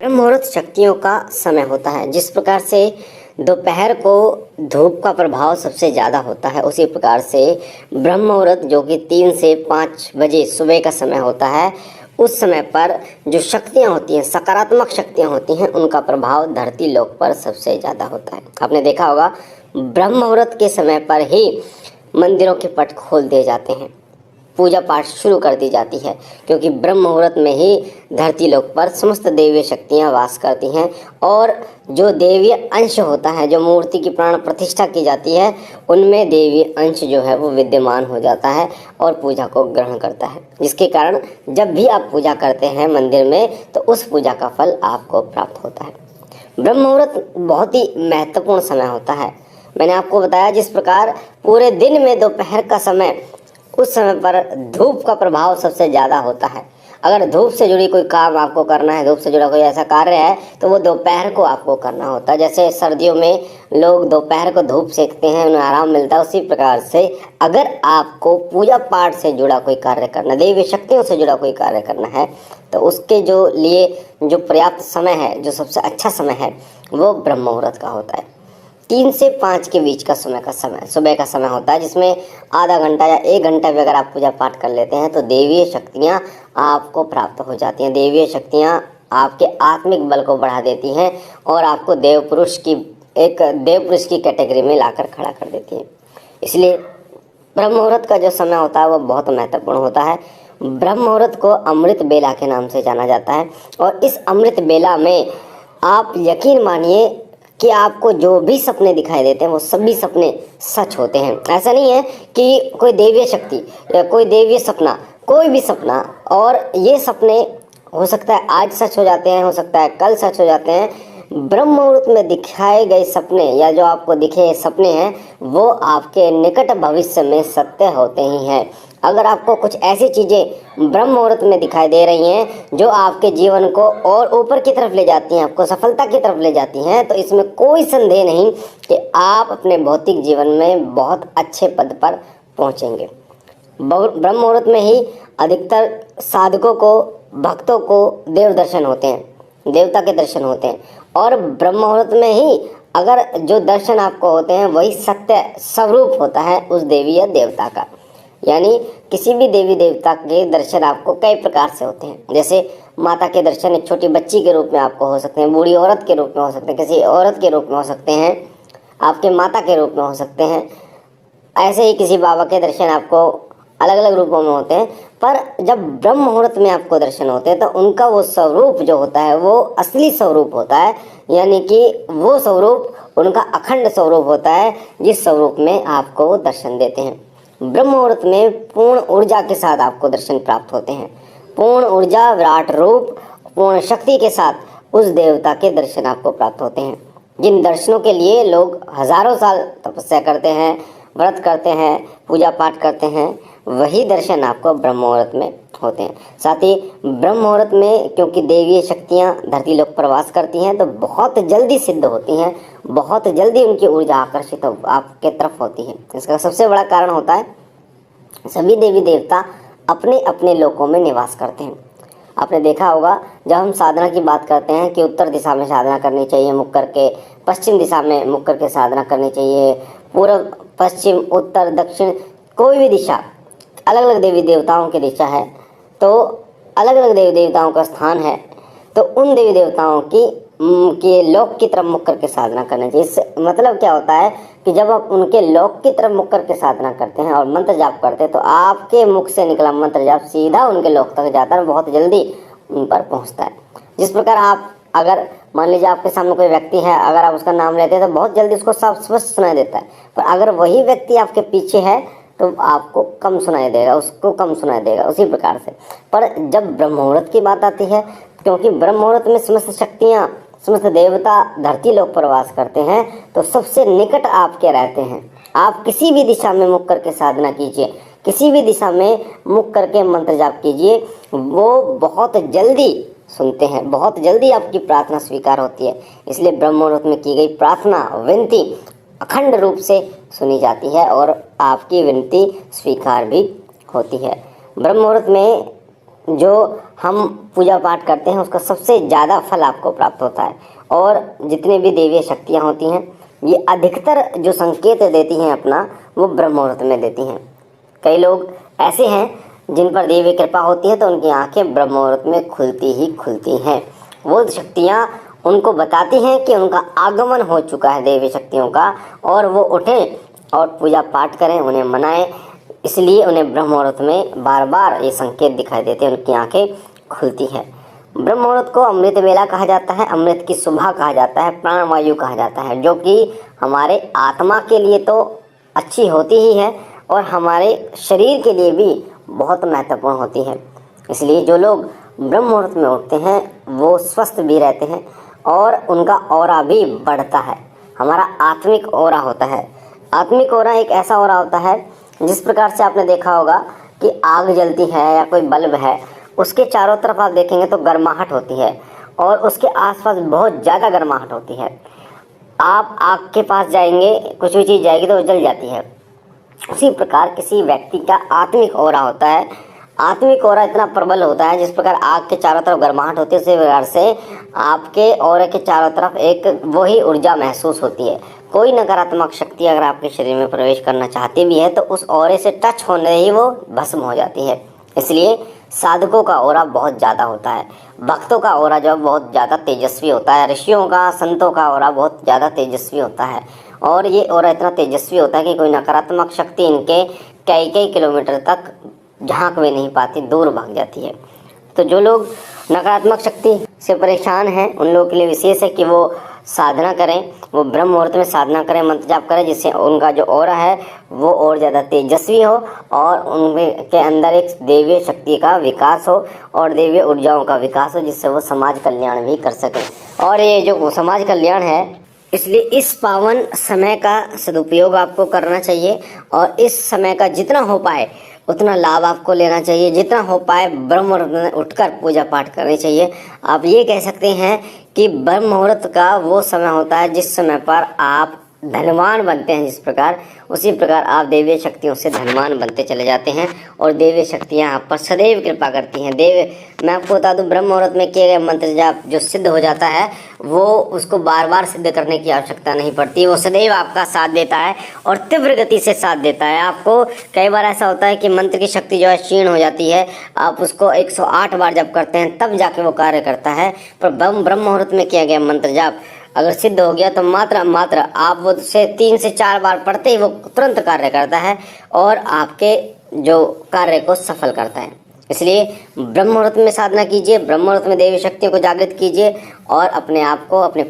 ब्रह्म मुहूर्त शक्तियों का समय होता है। जिस प्रकार से दोपहर को धूप का प्रभाव सबसे ज़्यादा होता है, उसी प्रकार से ब्रह्म मुहूर्त जो कि 3 से 5 बजे सुबह का समय होता है, उस समय पर जो शक्तियाँ होती हैं, सकारात्मक शक्तियाँ होती हैं, उनका प्रभाव धरती लोक पर सबसे ज़्यादा होता है। आपने देखा होगा ब्रह्म मुहूर्त के समय पर ही मंदिरों के पट खोल दिए जाते हैं, पूजा पाठ शुरू कर दी जाती है, क्योंकि ब्रह्म मुहूर्त में ही धरती लोक पर समस्त देवीय शक्तियाँ वास करती हैं और जो देवीय अंश होता है, जो मूर्ति की प्राण प्रतिष्ठा की जाती है, उनमें देवीय अंश जो है वो विद्यमान हो जाता है और पूजा को ग्रहण करता है। जिसके कारण जब भी आप पूजा करते हैं मंदिर में, तो उस पूजा का फल आपको प्राप्त होता है। ब्रह्म मुहूर्त बहुत ही महत्वपूर्ण समय होता है। मैंने आपको बताया जिस प्रकार पूरे दिन में दोपहर का समय, उस समय पर धूप का प्रभाव सबसे ज़्यादा होता है। अगर धूप से जुड़ी कोई काम आपको करना है, धूप से जुड़ा कोई ऐसा कार्य है, तो वो दोपहर को आपको करना होता है। जैसे सर्दियों में लोग दोपहर को धूप सेकते हैं, उन्हें आराम मिलता है, उसी प्रकार से अगर आपको पूजा पाठ से जुड़ा कोई कार्य करना, देवी शक्तियों से जुड़ा कोई कार्य करना है, तो उसके जो लिए जो पर्याप्त समय है, जो सबसे अच्छा समय है, वो ब्रह्म मुहूर्त का होता है। 3 से 5 के बीच का सुबह का समय होता है, जिसमें आधा घंटा या 1 घंटा भी अगर आप पूजा पाठ कर लेते हैं, तो देवीय शक्तियाँ आपको प्राप्त हो जाती हैं। देवीय शक्तियाँ आपके आत्मिक बल को बढ़ा देती हैं और आपको देव पुरुष की कैटेगरी में लाकर खड़ा कर देती हैं। इसलिए ब्रह्म मुहूर्त का जो समय होता है वो बहुत महत्वपूर्ण होता है। ब्रह्म मुहूर्त को अमृत बेला के नाम से जाना जाता है और इस अमृत बेला में आप यकीन मानिए कि आपको जो भी सपने दिखाई देते हैं वो सभी सपने सच होते हैं। ऐसा नहीं है कि कोई देवीय शक्ति या कोई देवीय सपना, कोई भी सपना, और ये सपने हो सकता है आज सच हो जाते हैं, हो सकता है कल सच हो जाते हैं। ब्रह्म मुहूर्त में दिखाए गए सपने या जो आपको दिखे सपने हैं, वो आपके निकट भविष्य में सत्य होते ही हैं। अगर आपको कुछ ऐसी चीज़ें ब्रह्म मुहूर्त में दिखाई दे रही हैं जो आपके जीवन को और ऊपर की तरफ ले जाती हैं, आपको सफलता की तरफ ले जाती हैं, तो इसमें कोई संदेह नहीं कि आप अपने भौतिक जीवन में बहुत अच्छे पद पर पहुंचेंगे। ब्रह्म मुहूर्त में ही अधिकतर साधकों को, भक्तों को देव दर्शन होते हैं, देवता के दर्शन होते हैं, और ब्रह्म मुहूर्त में ही अगर जो दर्शन आपको होते हैं वही सत्य स्वरूप होता है उस देवी या देवता का। यानी किसी भी देवी देवता के दर्शन आपको कई प्रकार से होते हैं। जैसे माता के दर्शन एक छोटी बच्ची के रूप में आपको हो सकते हैं, बूढ़ी औरत के रूप में हो सकते हैं, किसी औरत के रूप में हो सकते हैं, आपके माता के रूप में हो सकते हैं। ऐसे ही किसी बाबा के दर्शन आपको अलग अलग रूपों में होते हैं। पर जब ब्रह्म मुहूर्त में आपको दर्शन होते हैं तो उनका वो स्वरूप जो होता है वो असली स्वरूप होता है, यानी कि वो स्वरूप उनका अखंड स्वरूप होता है, जिस स्वरूप में आपको वो दर्शन देते हैं। ब्रह्म मुहूर्त में पूर्ण ऊर्जा के साथ आपको दर्शन प्राप्त होते हैं। पूर्ण ऊर्जा, विराट रूप, पूर्ण शक्ति के साथ उस देवता के दर्शन आपको प्राप्त होते हैं, जिन दर्शनों के लिए लोग हजारों साल तपस्या करते हैं, व्रत करते हैं, पूजा पाठ करते हैं, वही दर्शन आपको ब्रह्म मुहूर्त में होते हैं। साथ ही ब्रह्म मुहूर्त में क्योंकि देवीय शक्तियाँ धरती लोक पर वास करती हैं, तो बहुत जल्दी सिद्ध होती हैं, बहुत जल्दी उनकी ऊर्जा आकर्षित आपके तरफ होती है। इसका सबसे बड़ा कारण होता है सभी देवी देवता अपने अपने लोकों में निवास करते हैं। आपने देखा होगा जब हम साधना की बात करते हैं कि उत्तर दिशा में साधना करनी चाहिए मुख करके, पश्चिम दिशा में मुख करके साधना करनी चाहिए, पूर्व, पश्चिम, उत्तर, दक्षिण, कोई भी दिशा, अलग अलग देवी देवताओं की दिशा है, तो अलग अलग देवी देवताओं का स्थान है, तो उन देवी देवताओं के लोक की तरफ मुख करके साधना करनी चाहिए। इससे मतलब क्या होता है कि जब आप उनके लोक की तरफ मुख करके साधना करते हैं और मंत्र जाप करते हैं, तो आपके मुख से निकला मंत्र जाप सीधा उनके लोक तक जाता है, बहुत जल्दी उन पर पहुंचता है। जिस प्रकार आप अगर मान लीजिए आपके सामने कोई व्यक्ति है, अगर आप उसका नाम लेते हैं तो बहुत जल्दी उसको साफ स्पष्ट सुनाई देता है, पर अगर वही व्यक्ति आपके पीछे है तो आपको कम सुनाई देगा, उसको कम सुनाई देगा। उसी प्रकार से पर जब ब्रह्म मुहूर्त की बात आती है, क्योंकि ब्रह्म मुहूर्त में समस्त शक्तियाँ, समस्त देवता धरती लोक पर वास करते हैं, तो सबसे निकट आपके रहते हैं। आप किसी भी दिशा में मुख करके साधना कीजिए, किसी भी दिशा में मुख करके मंत्र जाप कीजिए, वो बहुत जल्दी सुनते हैं, बहुत जल्दी आपकी प्रार्थना स्वीकार होती है। इसलिए ब्रह्म मुहूर्त में की गई प्रार्थना, विनती अखंड रूप से सुनी जाती है और आपकी विनती स्वीकार भी होती है। ब्रह्म मुहूर्त में जो हम पूजा पाठ करते हैं उसका सबसे ज़्यादा फल आपको प्राप्त होता है। और जितने भी देवीय शक्तियाँ होती हैं ये अधिकतर जो संकेत देती हैं अपना वो ब्रह्म मुहूर्त में देती हैं। कई लोग ऐसे हैं जिन पर देवी कृपा होती है तो उनकी आंखें ब्रह्म मुहूर्त में खुलती ही खुलती हैं। वो शक्तियाँ उनको बताती हैं कि उनका आगमन हो चुका है देवी शक्तियों का, और वो उठें और पूजा पाठ करें, उन्हें मनाएं। इसलिए उन्हें ब्रह्म मुहूर्त में बार बार ये संकेत दिखाई देते हैं, उनकी आंखें खुलती हैं। ब्रह्म मुहूर्त को अमृत वेला कहा जाता है, अमृत की सुबह कहा जाता है, प्राणवायु कहा जाता है, जो कि हमारे आत्मा के लिए तो अच्छी होती ही है और हमारे शरीर के लिए भी बहुत महत्वपूर्ण होती है। इसलिए जो लोग ब्रह्म मुहूर्त में उठते हैं वो स्वस्थ भी रहते हैं और उनका ऑरा भी बढ़ता है। हमारा आत्मिक ऑरा होता है। आत्मिक ऑरा एक ऐसा ऑरा होता है जिस प्रकार से आपने देखा होगा कि आग जलती है या कोई बल्ब है, उसके चारों तरफ आप देखेंगे तो गर्माहट होती है और उसके आसपास बहुत ज़्यादा गर्माहट होती है। आप आग के पास जाएंगे, कुछ भी चीज़ जाएगी तो वो जल जाती है। उसी प्रकार किसी व्यक्ति का आत्मिक ऑरा होता है। आत्मिक ऑरा इतना प्रबल होता है, जिस प्रकार आग के चारों तरफ गर्माहट होती है उसी प्रकार से आपके ऑरे के चारों तरफ एक वही ऊर्जा महसूस होती है। कोई नकारात्मक शक्ति अगर आपके शरीर में प्रवेश करना चाहती भी है तो उस ऑरे से टच होने ही वो भस्म हो जाती है। इसलिए साधकों का ऑरा बहुत ज़्यादा होता है, भक्तों का ऑरा जो बहुत ज़्यादा तेजस्वी होता है, ऋषियों का संतों का ऑरा बहुत ज़्यादा तेजस्वी होता है। और ये ऑरा इतना तेजस्वी होता है कि कोई नकारात्मक शक्ति इनके कई कई किलोमीटर तक झांक भी नहीं पाती, दूर भाग जाती है। तो जो लोग नकारात्मक शक्ति से परेशान हैं उन लोगों के लिए विशेष है कि वो साधना करें, वो ब्रह्म मुहूर्त में साधना करें, मंत्र जाप करें, जिससे उनका जो ऑरा है वो और ज़्यादा तेजस्वी हो और उनके अंदर एक देवीय शक्ति का विकास हो और देवीय ऊर्जाओं का विकास हो, जिससे वो समाज कल्याण भी कर सकें। और ये जो समाज कल्याण है, इसलिए इस पावन समय का सदुपयोग आपको करना चाहिए और इस समय का जितना हो पाए उतना लाभ आपको लेना चाहिए। जितना हो पाए ब्रह्म मुहूर्त में उठकर पूजा पाठ करनी चाहिए। आप ये कह सकते हैं कि ब्रह्म मुहूर्त का वो समय होता है जिस समय पर आप धनवान बनते हैं, जिस प्रकार उसी प्रकार आप देवीय शक्तियों से धनवान बनते चले जाते हैं और देवीय शक्तियां आप पर सदैव कृपा करती हैं। मैं आपको बता दूं, ब्रह्म मुहूर्त में किए गए मंत्र जाप जो सिद्ध हो जाता है वो उसको बार बार सिद्ध करने की आवश्यकता नहीं पड़ती, वो सदैव आपका साथ देता है और तीव्र गति से साथ देता है। आपको कई बार ऐसा होता है कि मंत्र की शक्ति जो है क्षीण हो जाती है, आप उसको 108 बार जब करते हैं तब जाके वो कार्य करता है। पर ब्रह्म मुहूर्त में किया गया मंत्र जाप अगर सिद्ध हो गया तो मात्र आप वो से 3 से 4 बार पढ़ते ही वो तुरंत कार्य करता है और आपके जो कार्य को सफल करता है। इसलिए ब्रह्म मुहूर्त में साधना कीजिए, ब्रह्म मुहूर्त में देवी शक्तियों को जागृत कीजिए और अपने आप को अपने